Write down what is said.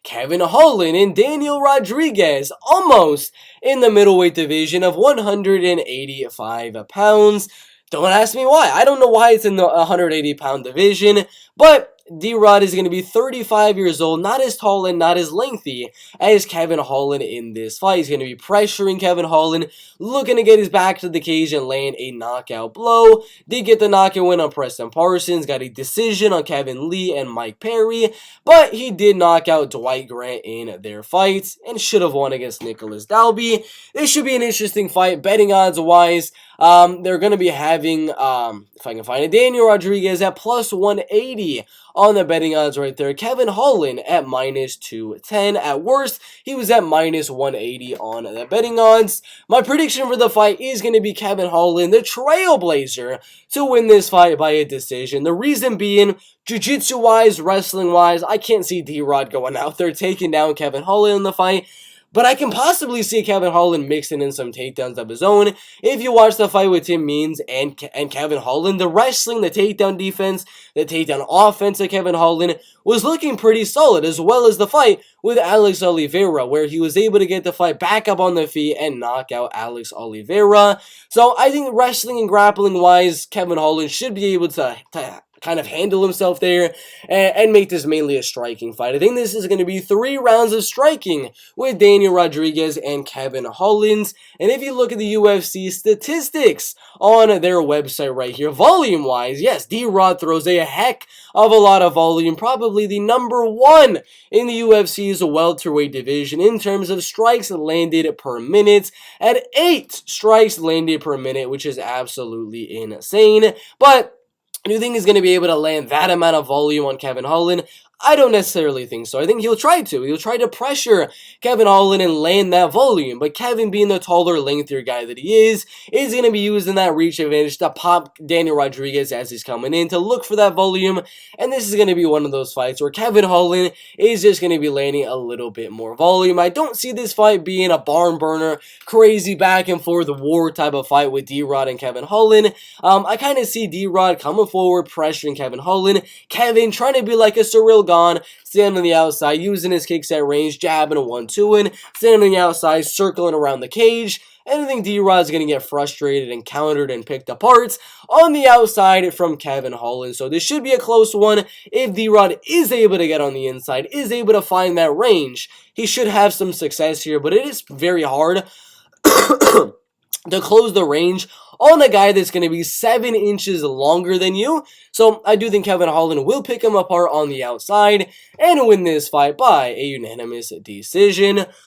Kevin Holland and Daniel Rodriguez, almost in the middleweight division of 185 pounds. Don't ask me why. I don't know why it's in the 180-pound division, but D-Rod is going to be 35 years old, not as tall and not as lengthy as Kevin Holland in this fight. He's going to be pressuring Kevin Holland, looking to get his back to the cage and land a knockout blow. Did get the knockout win on Preston Parsons, got a decision on Kevin Lee and Mike Perry, but he did knock out Dwight Grant in their fights and should have won against Nicholas Dalby. This should be an interesting fight, betting odds-wise. They're going to be having, if I can find it, Daniel Rodriguez at plus 180 on the betting odds right there. Kevin Holland at minus 210. At worst, he was at minus 180 on the betting odds. My prediction for the fight is going to be Kevin Holland, the trailblazer, to win this fight by a decision. The reason being, jiu-jitsu-wise, wrestling-wise, I can't see D-Rod going out there taking down Kevin Holland in the fight. But I can possibly see Kevin Holland mixing in some takedowns of his own. If you watch the fight with Tim Means and Kevin Holland, the wrestling, the takedown defense, the takedown offense of Kevin Holland was looking pretty solid, as well as the fight with Alex Oliveira, where he was able to get the fight back up on the feet and knock out Alex Oliveira. So I think wrestling and grappling-wise, Kevin Holland should be able to kind of handle himself there and make this mainly a striking fight. I think this is going to be 3 rounds of striking with Daniel Rodriguez and Kevin Holland. And if you look at the UFC statistics on their website right here, volume-wise, yes, D-Rod throws a heck of a lot of volume, probably the number 1 in the UFC's welterweight division in terms of strikes landed per minute, at 8 strikes landed per minute, which is absolutely insane. But do you think he's going to be able to land that amount of volume on Kevin Holland? I don't necessarily think so. I think he'll try to. He'll try to pressure Kevin Holland and land that volume. But Kevin, being the taller, lengthier guy that he is going to be using that reach advantage to pop Daniel Rodriguez as he's coming in, to look for that volume. And this is going to be one of those fights where Kevin Holland is just going to be landing a little bit more volume. I don't see this fight being a barn burner, crazy back and forth war type of fight with D-Rod and Kevin Holland. I kind of see D-Rod coming forward, pressuring Kevin Holland. Kevin trying to be like a Cyril Gane, standing on the outside, using his kicks at range, jabbing a 1-2 in, standing on the outside, circling around the cage. And I think D-Rod's going to get frustrated and countered and picked apart on the outside from Kevin Holland. So this should be a close one. If D-Rod is able to get on the inside, is able to find that range, he should have some success here. But it is very hard to close the range on a guy that's going to be 7 inches longer than you. So I do think Kevin Holland will pick him apart on the outside and win this fight by a unanimous decision.